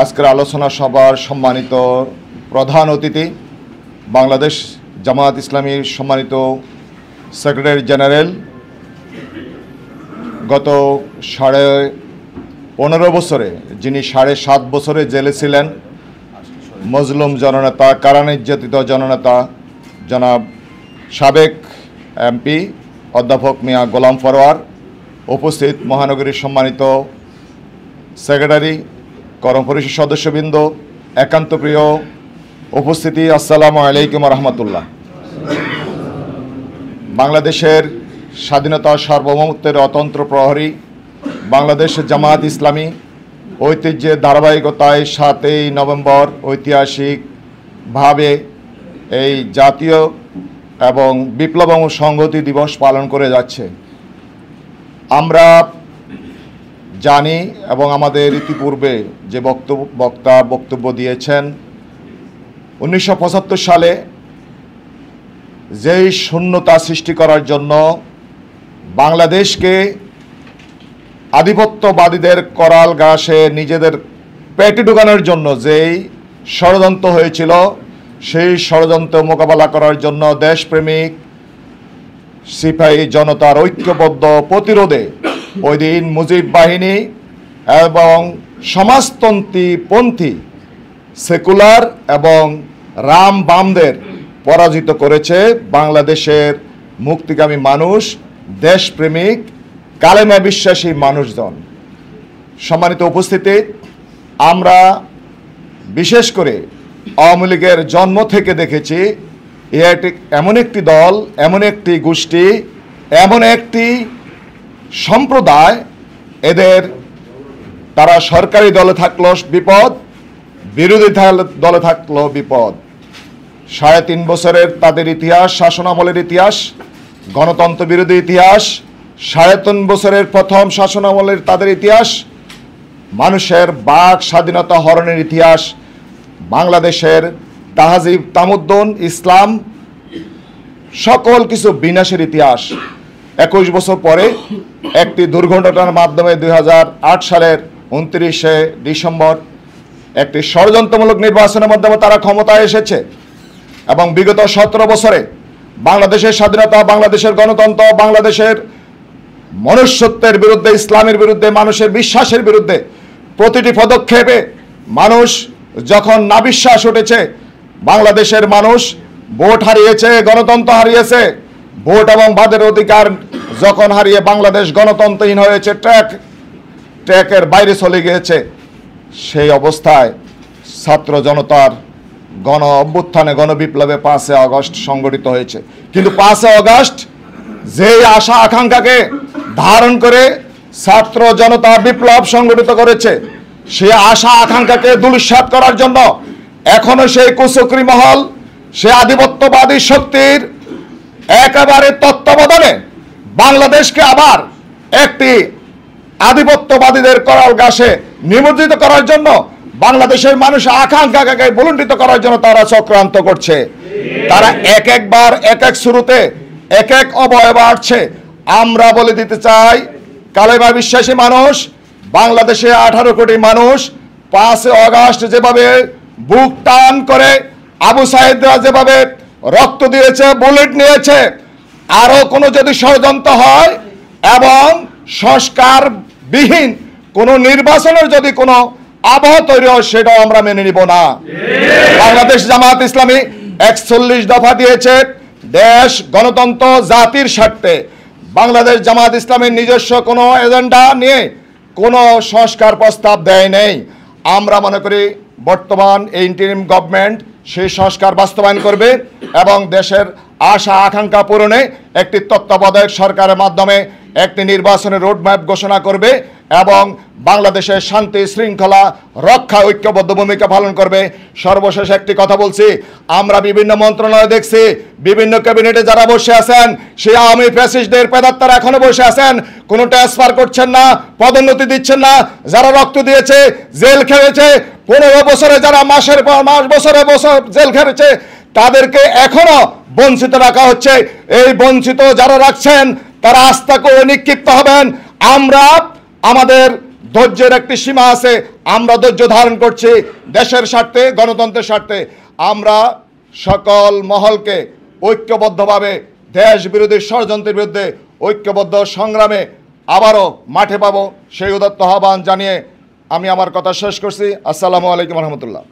আজকের আলোচনা সভার সম্মানিত প্রধান অতিথি, বাংলাদেশ জামায়াত ইসলামীর সম্মানিত সেক্রেটারি জেনারেল, গত 15.5 বছরে যিনি 7.5 বছরে জেলে ছিলেন, মজলুম জননেতা, কারা নির্যাতিত জননেতা জনাব সাবেক এমপি অধ্যাপক মিয়া গোলাম ফরোয়ার, উপস্থিত মহানগরীর সম্মানিত সেক্রেটারি, করম পরিষদ সদস্যবৃন্দ, একান্ত প্রিয় উপস্থিতি, আসসালামু আলাইকুম রহমতুল্লাহ। বাংলাদেশের স্বাধীনতা সার্বভৌমত্বের অতন্ত্র প্রহরী বাংলাদেশ জামায়াত ইসলামী ঐতিহ্যের ধারাবাহিকতায় 7ই নভেম্বর ঐতিহাসিকভাবে এই জাতীয় এবং বিপ্লব ও সংহতি দিবস পালন করে যাচ্ছে। আমরা জানি এবং আমাদের ইতিপূর্বে যে বক্তব্য দিয়েছেন, 1975 সালে যেই শূন্যতা সৃষ্টি করার জন্য বাংলাদেশকে আধিপত্যবাদীদের করাল গ্রাসে নিজেদের পেটে ঢোকানোর জন্য যেই ষড়যন্ত্র হয়েছিল, সেই ষড়যন্ত্র মোকাবেলা করার জন্য দেশপ্রেমিক সিপাহী জনতার ঐক্যবদ্ধ প্রতিরোধে ওই দিন মুজিব বাহিনী এবং সমাজতন্ত্রীপন্থী সেকুলার এবং রাম বামদের পরাজিত করেছে বাংলাদেশের মুক্তিকামী মানুষ, দেশপ্রেমিক, কালেমা বিশ্বাসী মানুষজন। সম্মানিত উপস্থিতি, আমরা বিশেষ করে আওয়ামী লীগের জন্ম থেকে দেখেছি এমন একটি দল, এমন একটি গোষ্ঠী, এমন একটি সম্প্রদায়, তারা সরকারি দলে থাকলো বিপদ, বিরোধী দলে থাকলো বিপদ। 3.5 বছরের তাদের ইতিহাস, শাসনামলের ইতিহাস, গণতন্ত্র বিরোধী ইতিহাস, 3.5 বছরের প্রথম শাসনামলের তাদের ইতিহাস, মানুষের বাক স্বাধীনতা হরণের ইতিহাস, বাংলাদেশের তাহাজিব তামুদ্দুন ইসলাম সকল কিছু বিনাশের ইতিহাস। 21 বছর পরে একটি দুর্ঘটনার মাধ্যমে 2008 সালের 29শে ডিসেম্বর একটি ষড়যন্ত্রমূলক নির্বাচনের মাধ্যমে তারা ক্ষমতায় এসেছে এবং বিগত 17 বছরে বাংলাদেশের স্বাধীনতা, বাংলাদেশের গণতন্ত্র, বাংলাদেশের মনুষ্যত্বের বিরুদ্ধে, ইসলামের বিরুদ্ধে, মানুষের বিশ্বাসের বিরুদ্ধে প্রতিটি পদক্ষেপে মানুষ যখন নাবিশ্বাস উঠেছে, বাংলাদেশের মানুষ ভোট হারিয়েছে, গণতন্ত্র হারিয়েছে, ভোট এবং বাদের অধিকার যখন হারিয়ে বাংলাদেশ গণতন্ত্রহীন হয়েছে, ট্র্যাকের বাইরে চলে গিয়েছে, সেই অবস্থায় ছাত্র জনতার গণ অভ্যুত্থানে, গণবিপ্লবে 5 আগস্ট সংগঠিত হয়েছে। কিন্তু 5 আগস্ট যেই আশা আকাঙ্ক্ষাকে ধারণ করে ছাত্র জনতা বিপ্লব সংগঠিত করেছে, সেই আশা আকাঙ্ক্ষাকে ধূলিসাৎ করার জন্য এখনো সেই কুচক্রী মহল, সে আধিপত্যবাদী শক্তির একেবারে তত্ত্বাবধানে বাংলাদেশকে আবার একটি আধিপত্যবাদীদের করাল গ্রাসে নিমজ্জিত করার জন্য, বাংলাদেশের মানুষের আকাঙ্ক্ষাকে ভুলুণ্ঠিত করার জন্য তারা চক্রান্ত করছে। তারা একবার এক শুরুতে এক অবয়ব আসছে। আমরা বলে দিতে চাই, কালেমা বিশ্বাসী মানুষ, বাংলাদেশে 18 কোটি মানুষ 5 আগস্ট যেভাবে বুক টান করে আবু সাইদরা যেভাবে রক্ত দিয়েছে, বুলেট নিয়েছে, আরো কোনো যদি ষড়যন্ত্র হয় এবং সংস্কারবিহীন কোনো নির্বাচনের যদি কোনো আবহ তৈরি হয়, সেটাও আমরা মেনে নিব না। বাংলাদেশ জামায়াত ইসলামী 41 দফা দিয়েছে দেশ, গণতন্ত্র, জাতির স্বার্থে। বাংলাদেশ জামায়াত ইসলামীর নিজস্ব কোনো এজেন্ডা নিয়ে কোনো সংস্কার প্রস্তাব দেয় নেই। আমরা মনে করি বর্তমান এই ইন্টারিম গভর্নমেন্ট সেই সংস্কার বাস্তবায়ন করবে এবং দেশের আশা আকাঙ্ক্ষা পূরণে একটি তত্ত্বাবধায়ক সরকারের মাধ্যমে একটি নির্বাচনের রোডম্যাপ ঘোষণা করবে এবং বাংলাদেশের শান্তি শৃঙ্খলা রক্ষা ঐক্যবদ্ধ ভূমিকা পালন করবে। সর্বশেষ একটি কথা বলছি, আমরা বিভিন্ন মন্ত্রণালয়ে দেখছি, বিভিন্ন ক্যাবিনেটে যারা বসে আছেন, সেই আওয়ামী ফ্যাসিস্টদের পেদাত্তারা এখনো বসে আছেন, কোনো ট্রান্সফার করছেন না, পদোন্নতি দিচ্ছেন না। যারা রক্ত দিয়েছে, জেল খেয়েছে, 15 বছরে যারা মাসের পর মাস, বছরে বছর জেল খেয়েছে, তাদেরকে এখনো বঞ্চিত রাখা হচ্ছে। এই বঞ্চিত যারা রাখছেন তারা আস্থা করে নিক্ষিপ্ত হবেন। আমরা আমাদের ধৈর্যের একটি সীমা আছে। আমরা ধৈর্য ধারণ করছি দেশের স্বার্থে, গণতন্ত্রের স্বার্থে। আমরা সকল মহলকে ঐক্যবদ্ধভাবে দেশ বিরোধী ষড়যন্ত্রের বিরুদ্ধে ঐক্যবদ্ধ সংগ্রামে আবারও মাঠে পাবো, সেই উদাত্ত আহ্বান জানিয়ে আমি আমার কথা শেষ করছি। আসসালামু আলাইকুম রহমতুল্লাহ।